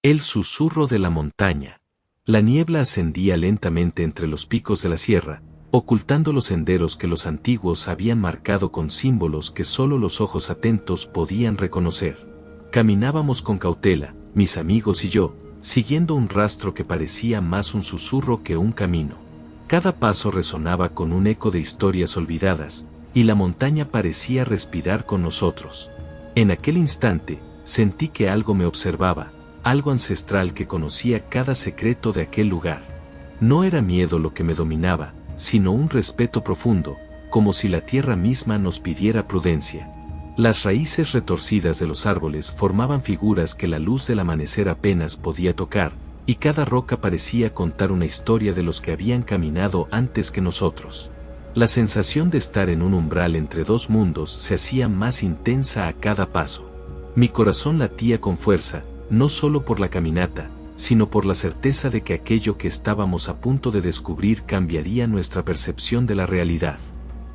El susurro de la montaña. La niebla ascendía lentamente entre los picos de la sierra, ocultando los senderos que los antiguos habían marcado con símbolos que solo los ojos atentos podían reconocer. Caminábamos con cautela, mis amigos y yo, siguiendo un rastro que parecía más un susurro que un camino. Cada paso resonaba con un eco de historias olvidadas, y la montaña parecía respirar con nosotros. En aquel instante, sentí que algo me observaba, algo ancestral que conocía cada secreto de aquel lugar. No era miedo lo que me dominaba, sino un respeto profundo, como si la tierra misma nos pidiera prudencia. Las raíces retorcidas de los árboles formaban figuras que la luz del amanecer apenas podía tocar, y cada roca parecía contar una historia de los que habían caminado antes que nosotros. La sensación de estar en un umbral entre dos mundos se hacía más intensa a cada paso. Mi corazón latía con fuerza, no solo por la caminata, sino por la certeza de que aquello que estábamos a punto de descubrir cambiaría nuestra percepción de la realidad.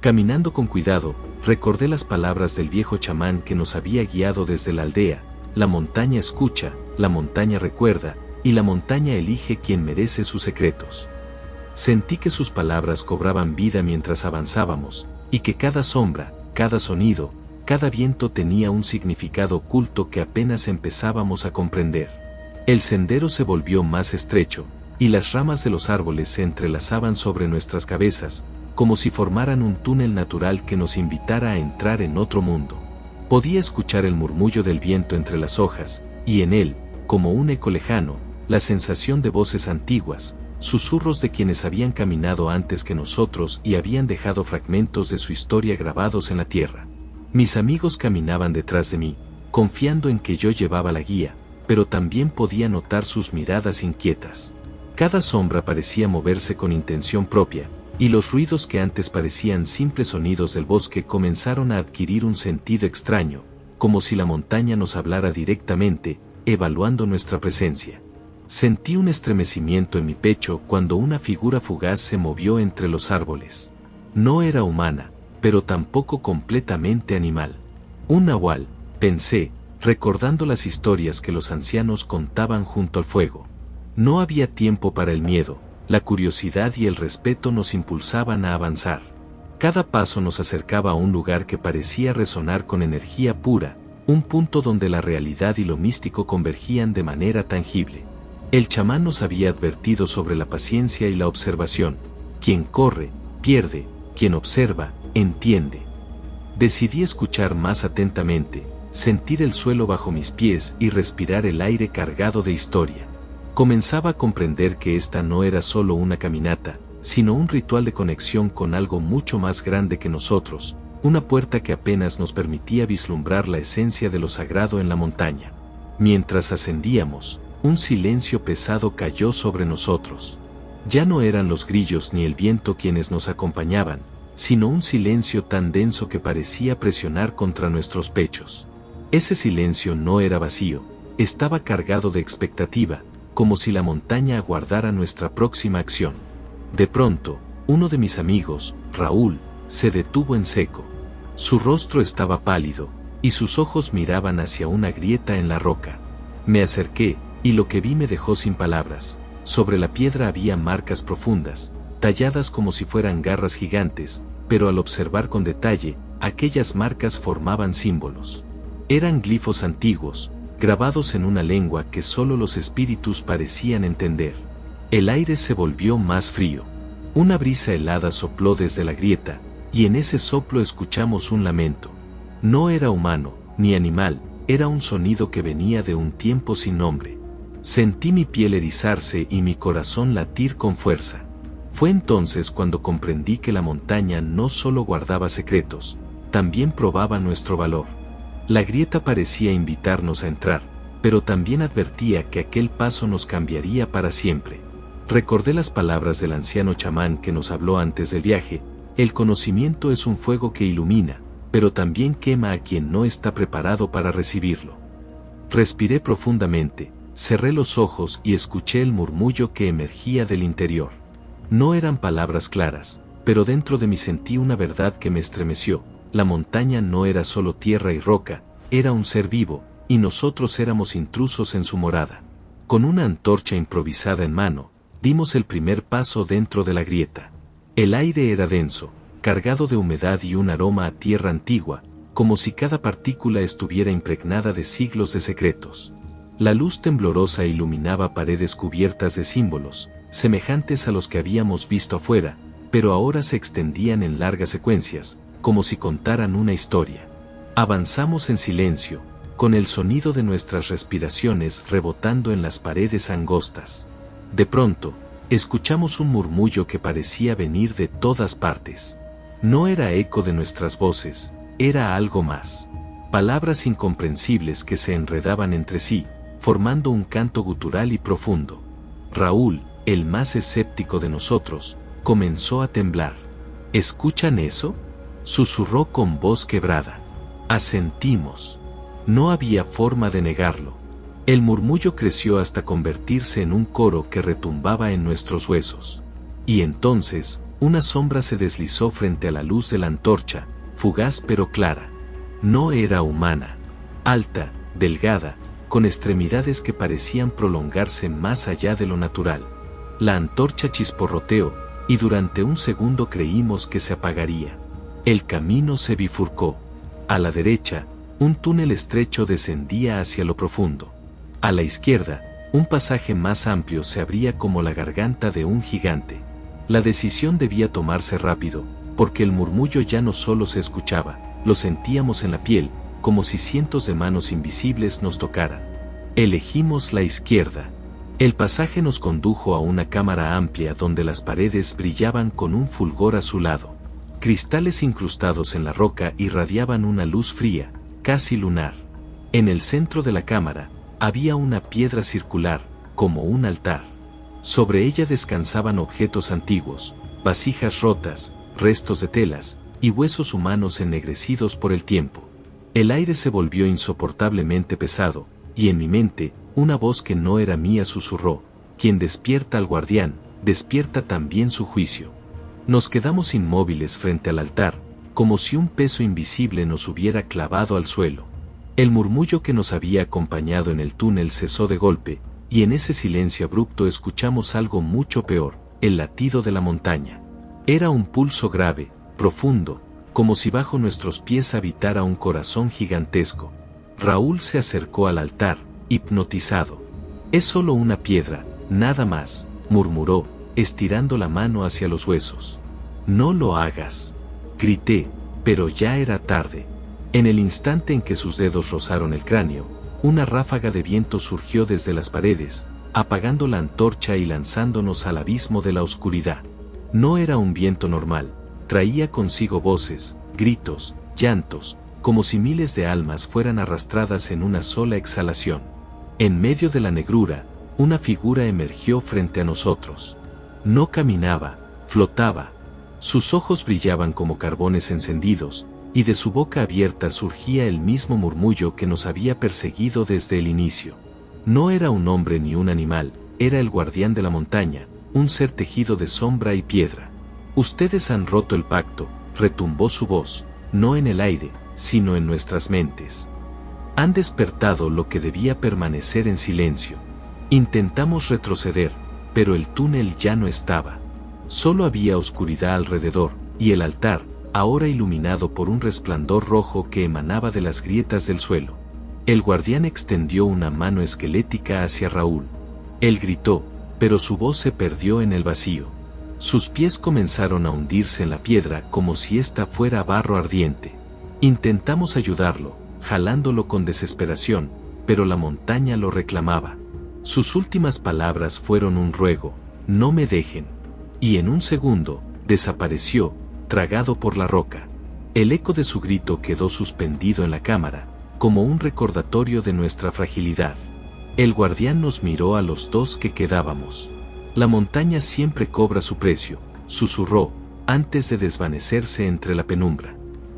Caminando con cuidado, recordé las palabras del viejo chamán que nos había guiado desde la aldea: la montaña escucha, la montaña recuerda, y la montaña elige quien merece sus secretos. Sentí que sus palabras cobraban vida mientras avanzábamos, y que cada sombra, cada sonido, cada viento tenía un significado oculto que apenas empezábamos a comprender. El sendero se volvió más estrecho, y las ramas de los árboles se entrelazaban sobre nuestras cabezas, como si formaran un túnel natural que nos invitara a entrar en otro mundo. Podía escuchar el murmullo del viento entre las hojas, y en él, como un eco lejano, la sensación de voces antiguas, susurros de quienes habían caminado antes que nosotros y habían dejado fragmentos de su historia grabados en la tierra. Mis amigos caminaban detrás de mí, confiando en que yo llevaba la guía, pero también podía notar sus miradas inquietas. Cada sombra parecía moverse con intención propia, y los ruidos que antes parecían simples sonidos del bosque comenzaron a adquirir un sentido extraño, como si la montaña nos hablara directamente, evaluando nuestra presencia. Sentí un estremecimiento en mi pecho cuando una figura fugaz se movió entre los árboles. No era humana, pero tampoco completamente animal. Un nahual, pensé, recordando las historias que los ancianos contaban junto al fuego. No había tiempo para el miedo, la curiosidad y el respeto nos impulsaban a avanzar. Cada paso nos acercaba a un lugar que parecía resonar con energía pura, un punto donde la realidad y lo místico convergían de manera tangible. El chamán nos había advertido sobre la paciencia y la observación: quien corre, pierde; quien observa, entiende. Decidí escuchar más atentamente, sentir el suelo bajo mis pies y respirar el aire cargado de historia. Comenzaba a comprender que esta no era solo una caminata, sino un ritual de conexión con algo mucho más grande que nosotros, una puerta que apenas nos permitía vislumbrar la esencia de lo sagrado en la montaña. Mientras ascendíamos, un silencio pesado cayó sobre nosotros. Ya no eran los grillos ni el viento quienes nos acompañaban, sino un silencio tan denso que parecía presionar contra nuestros pechos. Ese silencio no era vacío, estaba cargado de expectativa, como si la montaña aguardara nuestra próxima acción. De pronto, uno de mis amigos, Raúl, se detuvo en seco. Su rostro estaba pálido, y sus ojos miraban hacia una grieta en la roca. Me acerqué, y lo que vi me dejó sin palabras. Sobre la piedra había marcas profundas, talladas como si fueran garras gigantes, pero al observar con detalle, aquellas marcas formaban símbolos. Eran glifos antiguos, grabados en una lengua que solo los espíritus parecían entender. El aire se volvió más frío. Una brisa helada sopló desde la grieta, y en ese soplo escuchamos un lamento. No era humano, ni animal, era un sonido que venía de un tiempo sin nombre. Sentí mi piel erizarse y mi corazón latir con fuerza. Fue entonces cuando comprendí que la montaña no solo guardaba secretos, también probaba nuestro valor. La grieta parecía invitarnos a entrar, pero también advertía que aquel paso nos cambiaría para siempre. Recordé las palabras del anciano chamán que nos habló antes del viaje: el conocimiento es un fuego que ilumina, pero también quema a quien no está preparado para recibirlo. Respiré profundamente, cerré los ojos y escuché el murmullo que emergía del interior. No eran palabras claras, pero dentro de mí sentí una verdad que me estremeció: la montaña no era solo tierra y roca, era un ser vivo, y nosotros éramos intrusos en su morada. Con una antorcha improvisada en mano, dimos el primer paso dentro de la grieta. El aire era denso, cargado de humedad y un aroma a tierra antigua, como si cada partícula estuviera impregnada de siglos de secretos. La luz temblorosa iluminaba paredes cubiertas de símbolos, semejantes a los que habíamos visto afuera, pero ahora se extendían en largas secuencias, como si contaran una historia. Avanzamos en silencio, con el sonido de nuestras respiraciones rebotando en las paredes angostas. De pronto, escuchamos un murmullo que parecía venir de todas partes. No era eco de nuestras voces, era algo más. Palabras incomprensibles que se enredaban entre sí, formando un canto gutural y profundo. Raúl, el más escéptico de nosotros, comenzó a temblar. ¿Escuchan eso?, susurró con voz quebrada. Asentimos. No había forma de negarlo. El murmullo creció hasta convertirse en un coro que retumbaba en nuestros huesos. Y entonces, una sombra se deslizó frente a la luz de la antorcha, fugaz pero clara. No era humana. Alta, delgada, con extremidades que parecían prolongarse más allá de lo natural. La antorcha chisporroteó, y durante un segundo creímos que se apagaría. El camino se bifurcó. A la derecha, un túnel estrecho descendía hacia lo profundo. A la izquierda, un pasaje más amplio se abría como la garganta de un gigante. La decisión debía tomarse rápido, porque el murmullo ya no solo se escuchaba, lo sentíamos en la piel, como si cientos de manos invisibles nos tocaran. Elegimos la izquierda. El pasaje nos condujo a una cámara amplia donde las paredes brillaban con un fulgor azulado. Cristales incrustados en la roca irradiaban una luz fría, casi lunar. En el centro de la cámara, había una piedra circular, como un altar. Sobre ella descansaban objetos antiguos, vasijas rotas, restos de telas, y huesos humanos ennegrecidos por el tiempo. El aire se volvió insoportablemente pesado, y en mi mente, una voz que no era mía susurró: quien despierta al guardián, despierta también su juicio. Nos quedamos inmóviles frente al altar, como si un peso invisible nos hubiera clavado al suelo. El murmullo que nos había acompañado en el túnel cesó de golpe, y en ese silencio abrupto escuchamos algo mucho peor: el latido de la montaña. Era un pulso grave, profundo, como si bajo nuestros pies habitara un corazón gigantesco. Raúl se acercó al altar, hipnotizado. «Es solo una piedra, nada más», murmuró, estirando la mano hacia los huesos. «No lo hagas», grité, pero ya era tarde. En el instante en que sus dedos rozaron el cráneo, una ráfaga de viento surgió desde las paredes, apagando la antorcha y lanzándonos al abismo de la oscuridad. No era un viento normal, traía consigo voces, gritos, llantos, como si miles de almas fueran arrastradas en una sola exhalación. En medio de la negrura, una figura emergió frente a nosotros. No caminaba, flotaba. Sus ojos brillaban como carbones encendidos, y de su boca abierta surgía el mismo murmullo que nos había perseguido desde el inicio. No era un hombre ni un animal, era el guardián de la montaña, un ser tejido de sombra y piedra. «Ustedes han roto el pacto», retumbó su voz, no en el aire, sino en nuestras mentes. «Han despertado lo que debía permanecer en silencio». Intentamos retroceder, pero el túnel ya no estaba. Solo había oscuridad alrededor, y el altar, ahora iluminado por un resplandor rojo que emanaba de las grietas del suelo. El guardián extendió una mano esquelética hacia Raúl. Él gritó, pero su voz se perdió en el vacío. Sus pies comenzaron a hundirse en la piedra como si ésta fuera barro ardiente. Intentamos ayudarlo, jalándolo con desesperación, pero la montaña lo reclamaba. Sus últimas palabras fueron un ruego: «No me dejen». Y en un segundo, desapareció, tragado por la roca. El eco de su grito quedó suspendido en la cámara, como un recordatorio de nuestra fragilidad. El guardián nos miró a los dos que quedábamos. «La montaña siempre cobra su precio», susurró, antes de desvanecerse entre la penumbra.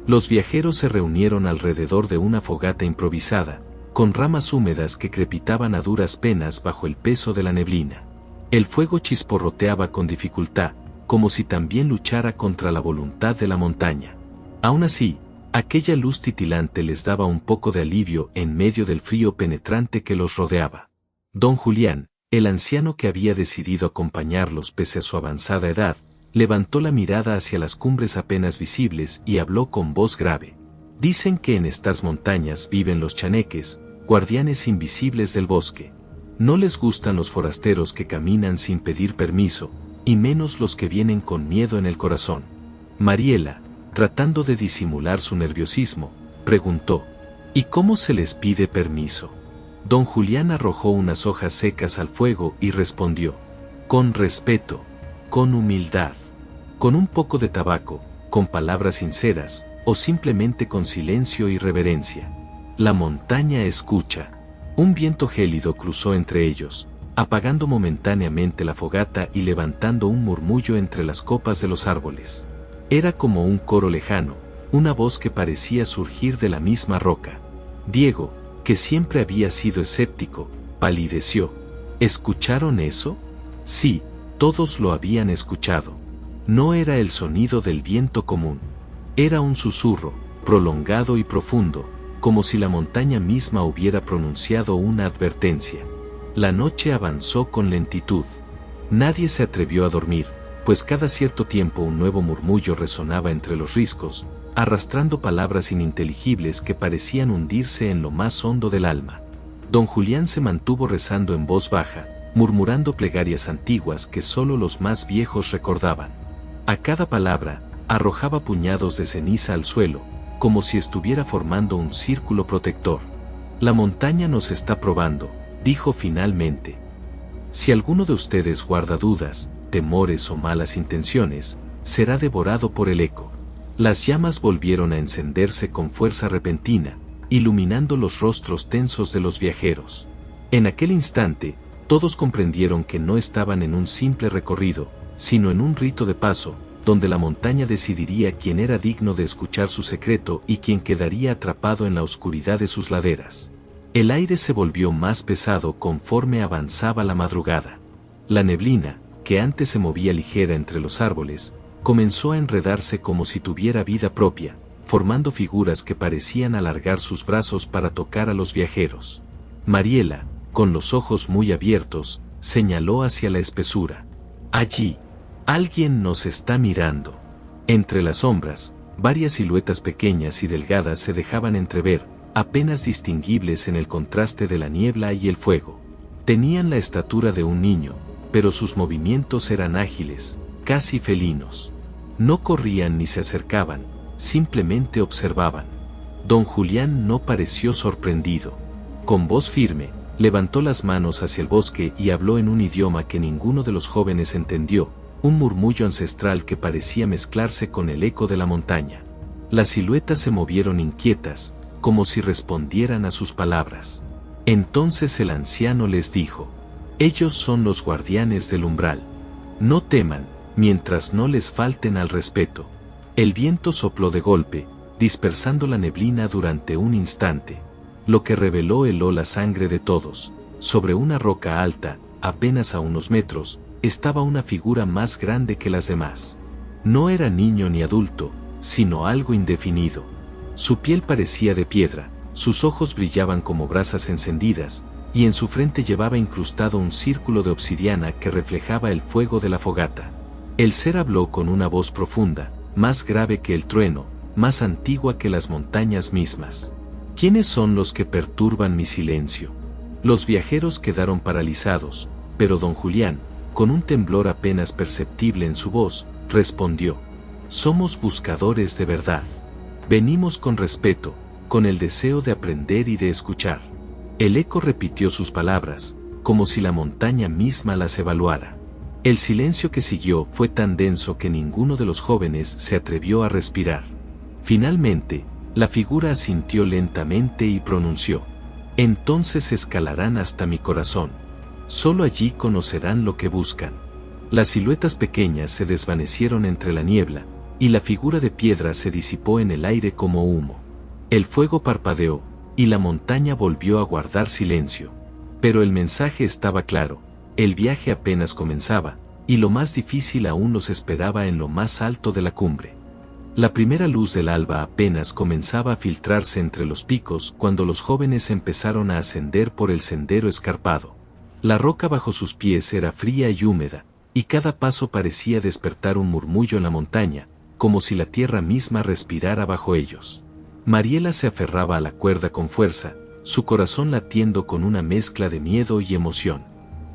Los viajeros se reunieron alrededor de una fogata improvisada, con ramas húmedas que crepitaban a duras penas bajo el peso de la neblina. El fuego chisporroteaba con dificultad, como si también luchara contra la voluntad de la montaña. Aún así, aquella luz titilante les daba un poco de alivio en medio del frío penetrante que los rodeaba. «Don Julián», El anciano que había decidido acompañarlos pese a su avanzada edad, levantó la mirada hacia las cumbres apenas visibles y habló con voz grave. Dicen que en estas montañas viven los chaneques, guardianes invisibles del bosque. No les gustan los forasteros que caminan sin pedir permiso, y menos los que vienen con miedo en el corazón. Mariela, tratando de disimular su nerviosismo, preguntó: ¿y cómo se les pide permiso? Don Julián arrojó unas hojas secas al fuego y respondió: con respeto, con humildad, con un poco de tabaco, con palabras sinceras, o simplemente con silencio y reverencia. La montaña escucha. Un viento gélido cruzó entre ellos, apagando momentáneamente la fogata y levantando un murmullo entre las copas de los árboles. Era como un coro lejano, una voz que parecía surgir de la misma roca. Diego, que siempre había sido escéptico, palideció. ¿Escucharon eso? Sí, todos lo habían escuchado. No era el sonido del viento común. Era un susurro, prolongado y profundo, como si la montaña misma hubiera pronunciado una advertencia. La noche avanzó con lentitud. Nadie se atrevió a dormir, pues cada cierto tiempo un nuevo murmullo resonaba entre los riscos, arrastrando palabras ininteligibles que parecían hundirse en lo más hondo del alma. Don Julián se mantuvo rezando en voz baja, murmurando plegarias antiguas que solo los más viejos recordaban. A cada palabra, arrojaba puñados de ceniza al suelo, como si estuviera formando un círculo protector. La montaña nos está probando, dijo finalmente. Si alguno de ustedes guarda dudas, temores o malas intenciones, será devorado por el eco. Las llamas volvieron a encenderse con fuerza repentina, iluminando los rostros tensos de los viajeros. En aquel instante, todos comprendieron que no estaban en un simple recorrido, sino en un rito de paso, donde la montaña decidiría quién era digno de escuchar su secreto y quién quedaría atrapado en la oscuridad de sus laderas. El aire se volvió más pesado conforme avanzaba la madrugada. La neblina, que antes se movía ligera entre los árboles, comenzó a enredarse como si tuviera vida propia, formando figuras que parecían alargar sus brazos para tocar a los viajeros. Mariela, con los ojos muy abiertos, señaló hacia la espesura. Allí, alguien nos está mirando. Entre las sombras, varias siluetas pequeñas y delgadas se dejaban entrever, apenas distinguibles en el contraste de la niebla y el fuego. Tenían la estatura de un niño, pero sus movimientos eran ágiles, casi felinos. No corrían ni se acercaban, simplemente observaban. Don Julián no pareció sorprendido. Con voz firme, levantó las manos hacia el bosque y habló en un idioma que ninguno de los jóvenes entendió, un murmullo ancestral que parecía mezclarse con el eco de la montaña. Las siluetas se movieron inquietas, como si respondieran a sus palabras. Entonces el anciano les dijo: ellos son los guardianes del umbral. No teman, mientras no les falten al respeto. El viento sopló de golpe, dispersando la neblina durante un instante, lo que reveló heló la sangre de todos. Sobre una roca alta, apenas a unos metros, estaba una figura más grande que las demás. No era niño ni adulto, sino algo indefinido. Su piel parecía de piedra, sus ojos brillaban como brasas encendidas, y en su frente llevaba incrustado un círculo de obsidiana que reflejaba el fuego de la fogata. El ser habló con una voz profunda, más grave que el trueno, más antigua que las montañas mismas. ¿Quiénes son los que perturban mi silencio? Los viajeros quedaron paralizados, pero don Julián, con un temblor apenas perceptible en su voz, respondió: somos buscadores de verdad. Venimos con respeto, con el deseo de aprender y de escuchar. El eco repitió sus palabras, como si la montaña misma las evaluara. El silencio que siguió fue tan denso que ninguno de los jóvenes se atrevió a respirar. Finalmente, la figura asintió lentamente y pronunció: entonces escalarán hasta mi corazón. Solo allí conocerán lo que buscan. Las siluetas pequeñas se desvanecieron entre la niebla, y la figura de piedra se disipó en el aire como humo. El fuego parpadeó, y la montaña volvió a guardar silencio. Pero el mensaje estaba claro: el viaje apenas comenzaba, y lo más difícil aún los esperaba en lo más alto de la cumbre. La primera luz del alba apenas comenzaba a filtrarse entre los picos cuando los jóvenes empezaron a ascender por el sendero escarpado. La roca bajo sus pies era fría y húmeda, y cada paso parecía despertar un murmullo en la montaña, como si la tierra misma respirara bajo ellos. Mariela se aferraba a la cuerda con fuerza, su corazón latiendo con una mezcla de miedo y emoción.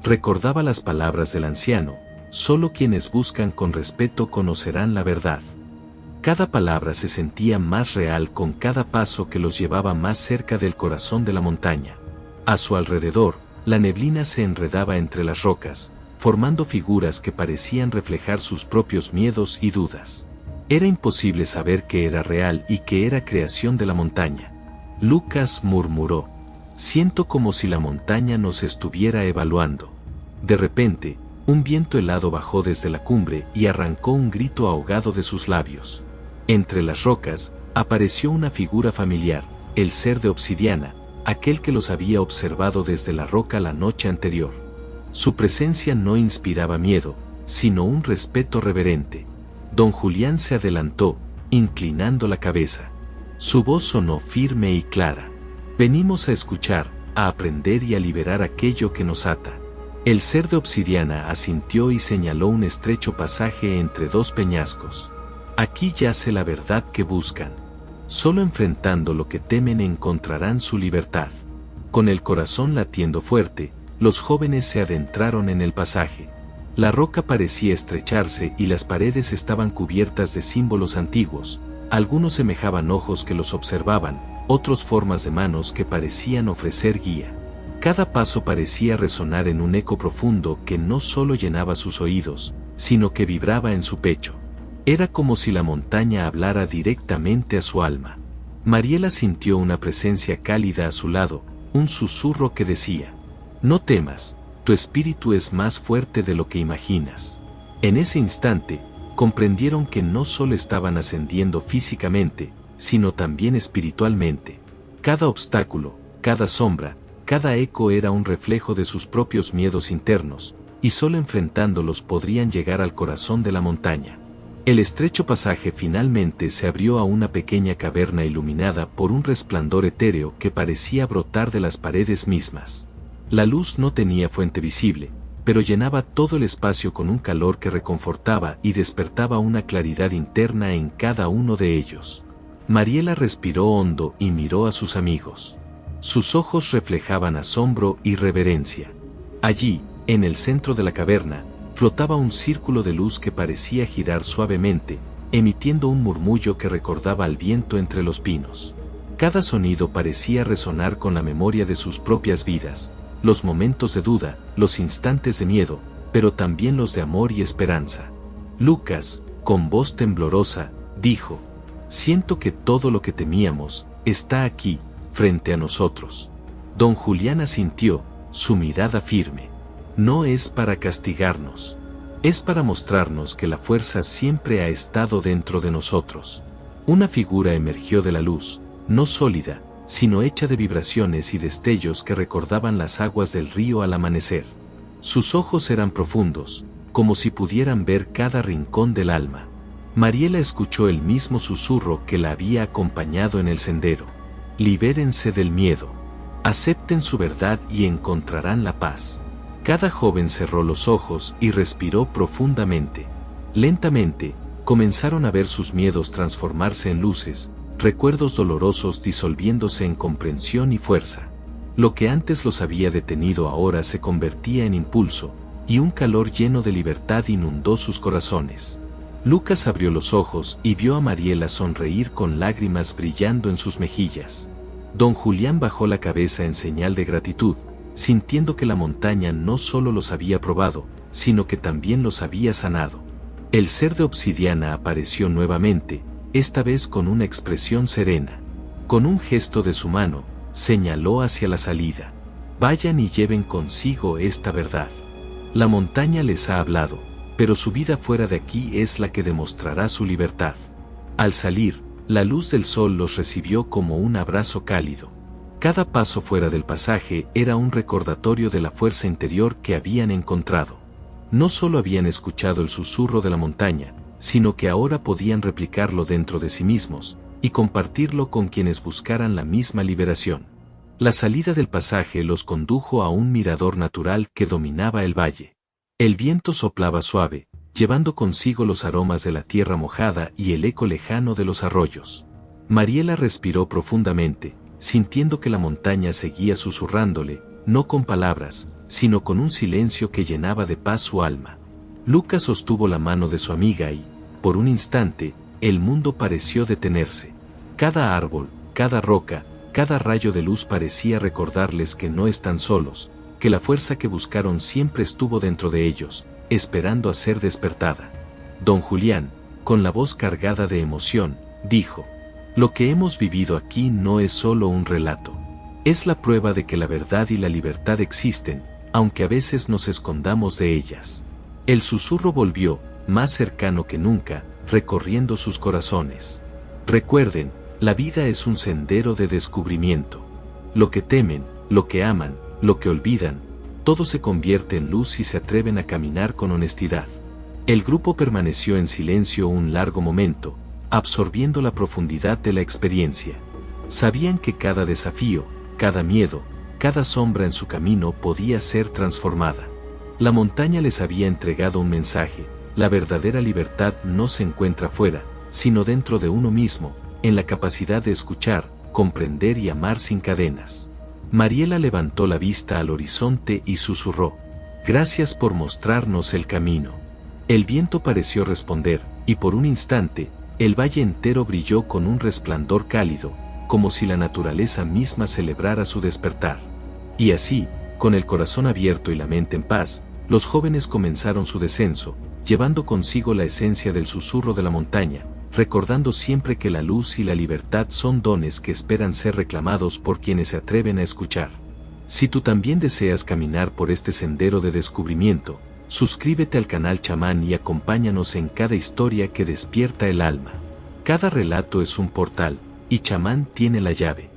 Recordaba las palabras del anciano: solo quienes buscan con respeto conocerán la verdad. Cada palabra se sentía más real con cada paso que los llevaba más cerca del corazón de la montaña. A su alrededor, la neblina se enredaba entre las rocas, formando figuras que parecían reflejar sus propios miedos y dudas. Era imposible saber qué era real y qué era creación de la montaña. Lucas murmuró: siento como si la montaña nos estuviera evaluando. De repente, un viento helado bajó desde la cumbre y arrancó un grito ahogado de sus labios. Entre las rocas, apareció una figura familiar, el ser de obsidiana, aquel que los había observado desde la roca la noche anterior. Su presencia no inspiraba miedo, sino un respeto reverente. Don Julián se adelantó, inclinando la cabeza. Su voz sonó firme y clara: venimos a escuchar, a aprender y a liberar aquello que nos ata. El ser de obsidiana asintió y señaló un estrecho pasaje entre dos peñascos. Aquí yace la verdad que buscan. Solo enfrentando lo que temen encontrarán su libertad. Con el corazón latiendo fuerte, los jóvenes se adentraron en el pasaje. La roca parecía estrecharse y las paredes estaban cubiertas de símbolos antiguos. Algunos semejaban ojos que los observaban, otros formas de manos que parecían ofrecer guía. Cada paso parecía resonar en un eco profundo que no solo llenaba sus oídos, sino que vibraba en su pecho. Era como si la montaña hablara directamente a su alma. Mariela sintió una presencia cálida a su lado, un susurro que decía: no temas, tu espíritu es más fuerte de lo que imaginas. En ese instante, comprendieron que no solo estaban ascendiendo físicamente, sino también espiritualmente. Cada obstáculo, cada sombra, cada eco era un reflejo de sus propios miedos internos, y solo enfrentándolos podrían llegar al corazón de la montaña. El estrecho pasaje finalmente se abrió a una pequeña caverna iluminada por un resplandor etéreo que parecía brotar de las paredes mismas. La luz no tenía fuente visible, pero llenaba todo el espacio con un calor que reconfortaba y despertaba una claridad interna en cada uno de ellos. Mariela respiró hondo y miró a sus amigos. Sus ojos reflejaban asombro y reverencia. Allí, en el centro de la caverna, flotaba un círculo de luz que parecía girar suavemente, emitiendo un murmullo que recordaba al viento entre los pinos. Cada sonido parecía resonar con la memoria de sus propias vidas, los momentos de duda, los instantes de miedo, pero también los de amor y esperanza. Lucas, con voz temblorosa, dijo: siento que todo lo que temíamos está aquí, frente a nosotros. Don Julián asintió, su mirada firme. No es para castigarnos. Es para mostrarnos que la fuerza siempre ha estado dentro de nosotros. Una figura emergió de la luz, no sólida, sino hecha de vibraciones y destellos que recordaban las aguas del río al amanecer. Sus ojos eran profundos, como si pudieran ver cada rincón del alma. Mariela escuchó el mismo susurro que la había acompañado en el sendero: libérense del miedo. Acepten su verdad y encontrarán la paz. Cada joven cerró los ojos y respiró profundamente. Lentamente, comenzaron a ver sus miedos transformarse en luces, recuerdos dolorosos disolviéndose en comprensión y fuerza. Lo que antes los había detenido ahora se convertía en impulso, y un calor lleno de libertad inundó sus corazones. Lucas abrió los ojos y vio a Mariela sonreír con lágrimas brillando en sus mejillas. Don Julián bajó la cabeza en señal de gratitud, sintiendo que la montaña no solo los había probado, sino que también los había sanado. El ser de obsidiana apareció nuevamente, esta vez con una expresión serena. Con un gesto de su mano, señaló hacia la salida: vayan y lleven consigo esta verdad. La montaña les ha hablado, pero su vida fuera de aquí es la que demostrará su libertad. Al salir, la luz del sol los recibió como un abrazo cálido. Cada paso fuera del pasaje era un recordatorio de la fuerza interior que habían encontrado. No solo habían escuchado el susurro de la montaña, sino que ahora podían replicarlo dentro de sí mismos, y compartirlo con quienes buscaran la misma liberación. La salida del pasaje los condujo a un mirador natural que dominaba el valle. El viento soplaba suave, llevando consigo los aromas de la tierra mojada y el eco lejano de los arroyos. Mariela respiró profundamente, sintiendo que la montaña seguía susurrándole, no con palabras, sino con un silencio que llenaba de paz su alma. Lucas sostuvo la mano de su amiga y, por un instante, el mundo pareció detenerse. Cada árbol, cada roca, cada rayo de luz parecía recordarles que no están solos, que la fuerza que buscaron siempre estuvo dentro de ellos, esperando a ser despertada. Don Julián, con la voz cargada de emoción, dijo: lo que hemos vivido aquí no es solo un relato. Es la prueba de que la verdad y la libertad existen, aunque a veces nos escondamos de ellas. El susurro volvió, más cercano que nunca, recorriendo sus corazones. Recuerden, la vida es un sendero de descubrimiento. Lo que temen, lo que aman, lo que olvidan, todo se convierte en luz si se atreven a caminar con honestidad. El grupo permaneció en silencio un largo momento, absorbiendo la profundidad de la experiencia. Sabían que cada desafío, cada miedo, cada sombra en su camino podía ser transformada. La montaña les había entregado un mensaje: la verdadera libertad no se encuentra fuera, sino dentro de uno mismo, en la capacidad de escuchar, comprender y amar sin cadenas. Mariela levantó la vista al horizonte y susurró: gracias por mostrarnos el camino. El viento pareció responder, y por un instante, el valle entero brilló con un resplandor cálido, como si la naturaleza misma celebrara su despertar. Y así, con el corazón abierto y la mente en paz, los jóvenes comenzaron su descenso, llevando consigo la esencia del susurro de la montaña, recordando siempre que la luz y la libertad son dones que esperan ser reclamados por quienes se atreven a escuchar. Si tú también deseas caminar por este sendero de descubrimiento, suscríbete al canal Chamán y acompáñanos en cada historia que despierta el alma. Cada relato es un portal, y Chamán tiene la llave.